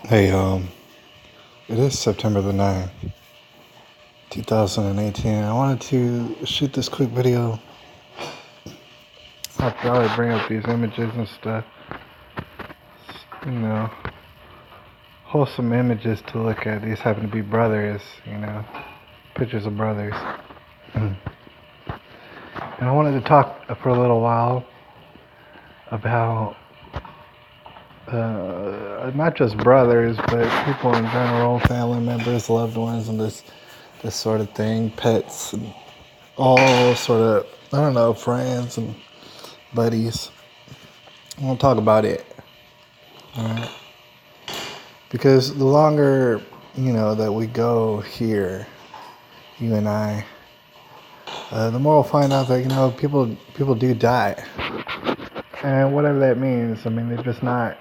Hey, it is September the 9th, 2018. I wanted to shoot this quick video. I'll probably bring up these images and stuff. You know, wholesome images to look at. These happen to be brothers, pictures of brothers. And I wanted to talk for a little while about not just brothers, but people in general, family members, loved ones, and this sort of thing, pets, and all sort of, I don't know, friends and buddies. I want to talk about it, all right? Because the longer, that we go here, you and I, the more we'll find out that, people do die. And whatever that means, I mean, they're just not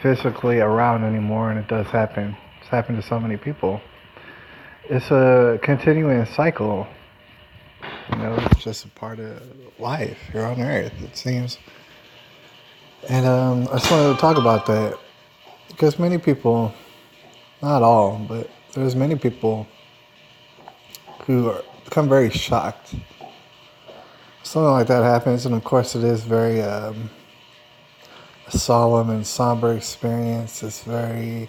physically around anymore, and it does happen. It's happened to so many people. It's a continuing cycle. It's just a part of life here on Earth, it seems. And I just wanted to talk about that because many people, not all, but there's many people who become very shocked. Something like that happens, and of course it is very solemn and somber experience. It's very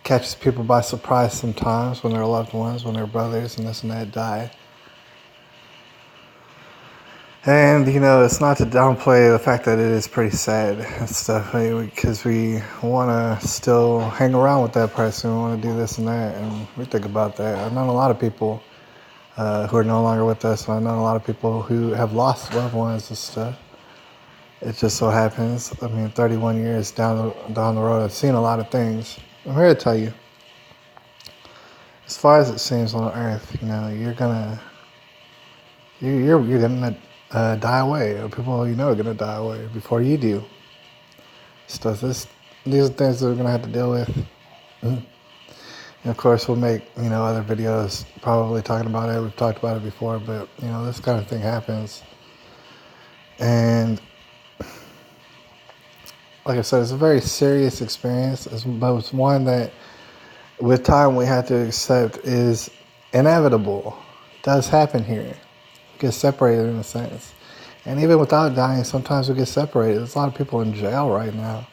catches people by surprise sometimes when their loved ones, when their brothers and this and that die. And, it's not to downplay the fact that it is pretty sad and stuff, because we want to still hang around with that person. We want to do this and that, and we think about that. I've known a lot of people who are no longer with us, and I've known a lot of people who have lost loved ones and stuff. It just so happens, 31 years down the road, I've seen a lot of things. I'm here to tell you, as far as it seems on Earth, you're gonna die away. Or people are gonna die away before you do. So these are things that we're gonna have to deal with. And of course, we'll make other videos probably talking about it. We've talked about it before, but this kind of thing happens. And like I said, it's a very serious experience, but it's one that, with time, we have to accept is inevitable. It does happen here. We get separated in a sense. And even without dying, sometimes we get separated. There's a lot of people in jail right now.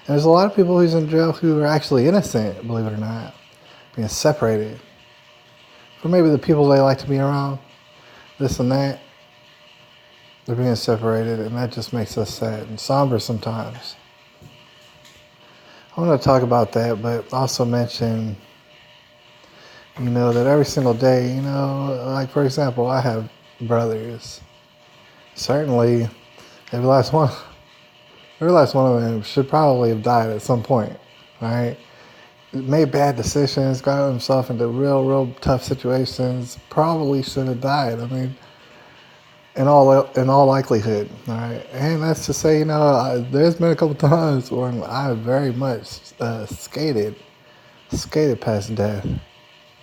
And there's a lot of people who's in jail who are actually innocent, believe it or not, being separated. For maybe the people they like to be around, this and that, they're being separated, and that just makes us sad and somber sometimes. I want to talk about that, but also mention, that every single day, like for example, I have brothers. Certainly, every last one of them should probably have died at some point, right? Made bad decisions, got himself into real tough situations, probably should have died. In all likelihood, all right. And that's to say, there's been a couple times when I very much skated past death,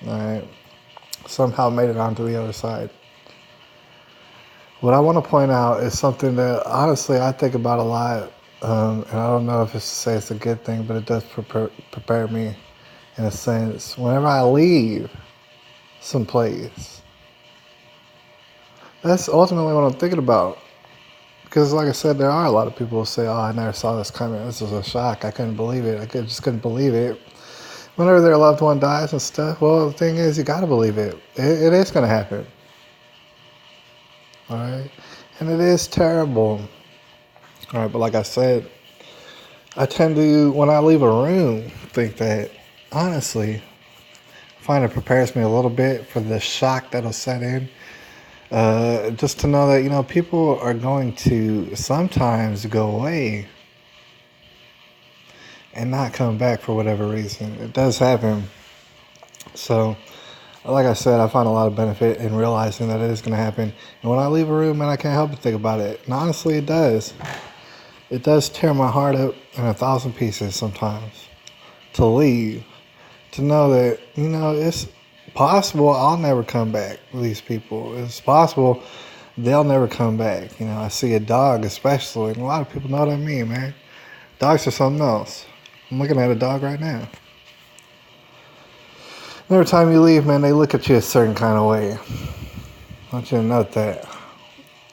all right. Somehow made it onto the other side. What I want to point out is something that honestly I think about a lot, and I don't know if it's to say it's a good thing, but it does prepare me in a sense. Whenever I leave someplace, that's ultimately what I'm thinking about. Because like I said, there are a lot of people who say, oh, I never saw this coming. This was a shock. I couldn't believe it. Just couldn't believe it. Whenever their loved one dies and stuff, well, the thing is, you got to believe it. It is going to happen. All right? And it is terrible. All right, but like I said, I tend to, when I leave a room, think that, honestly, I find it prepares me a little bit for the shock that'll set in. Just to know that, people are going to sometimes go away and not come back for whatever reason. It does happen. So, like I said, I find a lot of benefit in realizing that it is going to happen. And when I leave a room, man, I can't help but think about it. And honestly, it does. It does tear my heart up in 1,000 pieces sometimes to leave. To know that, it's possible I'll never come back with these people. It's possible they'll never come back. I see a dog especially, and a lot of people know what I mean, man. Dogs are something else. I'm looking at a dog right now. Every time you leave, man, they look at you a certain kind of way. I want you to note that.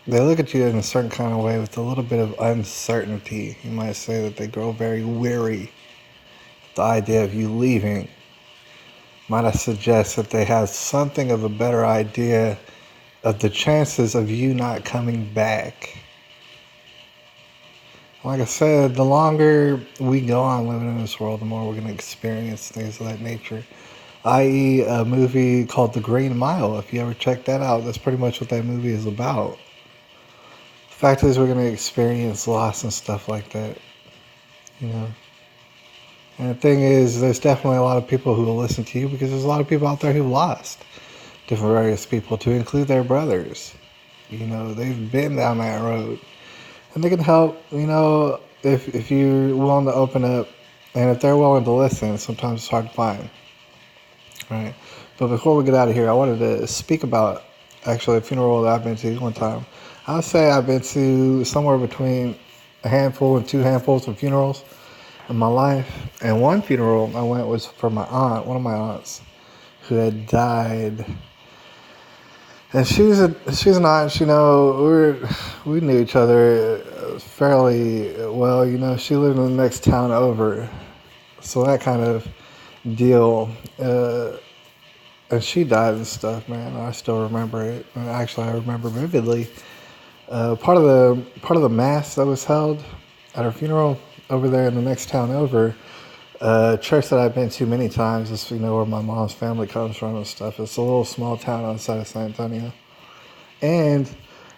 They look at you in a certain kind of way with a little bit of uncertainty. You might say that they grow very weary. The idea of you leaving. Might I suggest that they have something of a better idea of the chances of you not coming back. Like I said, the longer we go on living in this world, the more we're going to experience things of that nature. I.e., a movie called The Green Mile. If you ever check that out, that's pretty much what that movie is about. The fact is, we're going to experience loss and stuff like that. You know? And the thing is, there's definitely a lot of people who will listen to you because there's a lot of people out there who lost different various people, to include their brothers. You know, they've been down that road. And they can help, you know, if you're willing to open up and if they're willing to listen. Sometimes it's hard to find. Right? But before we get out of here, I wanted to speak about actually a funeral that I've been to one time. I would say I've been to somewhere between a handful and 2 handfuls of funerals in my life. And one funeral I went was for my aunt, one of my aunts, who had died. And she's an aunt, you know, we knew each other fairly well, you know. She lived in the next town over, so that kind of deal. And she died and stuff, man. I still remember it. And actually, I remember vividly part of the mass that was held at her funeral over there in the next town over. Church that I've been to many times is, you know, where my mom's family comes from and stuff. It's a little small town outside of San Antonio. And,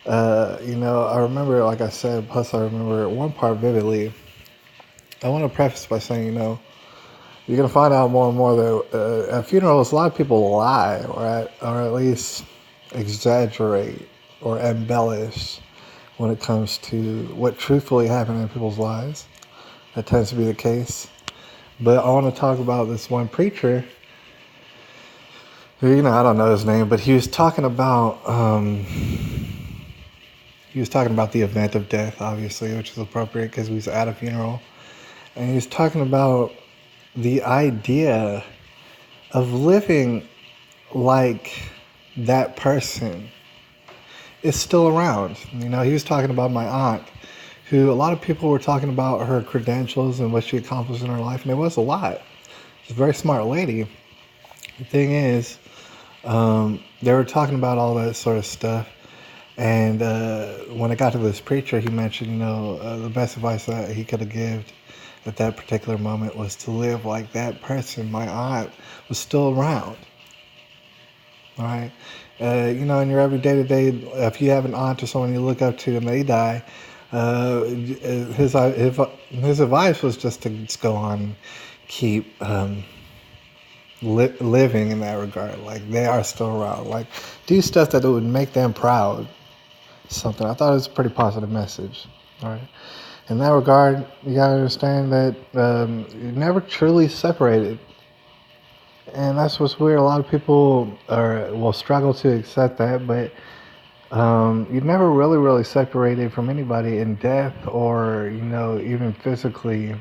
you know, I remember, like I said, plus I remember one part vividly. I want to preface by saying, you know, you're going to find out more and more that at funerals, a lot of people lie or at least exaggerate or embellish when it comes to what truthfully happened in people's lives. That tends to be the case. But I want to talk about this one preacher who, you know, I don't know his name, but he was talking about the event of death, obviously, which is appropriate because he was at a funeral. And he was talking about the idea of living like that person is still around. You know, he was talking about my aunt, who a lot of people were talking about her credentials and what she accomplished in her life, and it was a lot. She's a very smart lady. The thing is, they were talking about all that sort of stuff, and when it got to this preacher, he mentioned, you know, the best advice that he could have given at that particular moment was to live like that person, my aunt, was still around. All right? You know, in your everyday to day, if you have an aunt or someone you look up to and they die, his advice was just to just go on and keep living in that regard. Like, they are still around. Like, do stuff that would make them proud. Something. I thought it was a pretty positive message. All right. In that regard, you gotta understand that you're never truly separated. And that's what's weird. A lot of people will struggle to accept that, but you're never really separated from anybody in death or, you know, even physically,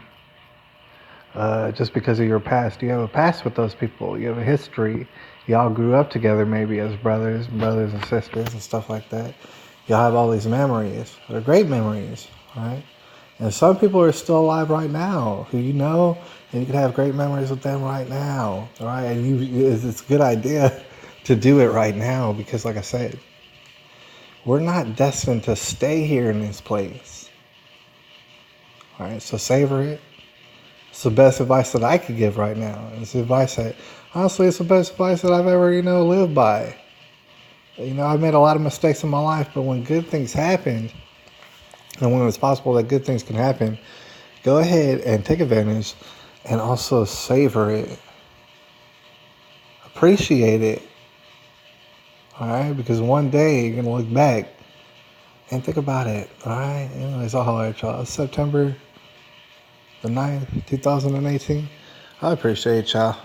just because of your past. You have a past with those people. You have a history. Y'all grew up together maybe as brothers and sisters and stuff like that. Y'all have all these memories. They're great memories, right? And some people are still alive right now who you know, and you can have great memories with them right now, all right? And it's a good idea to do it right now because, like I said, we're not destined to stay here in this place, all right? So savor it. It's the best advice that I could give right now. It's the advice that, honestly, it's the best advice that I've ever, you know, lived by. You know, I've made a lot of mistakes in my life, but when good things happened, and when it's possible that good things can happen, go ahead and take advantage and also savor it. Appreciate it. All right? Because one day you're going to look back and think about it. All right? Anyways, I'll holler at y'all. It's September the 9th, 2018. I appreciate y'all.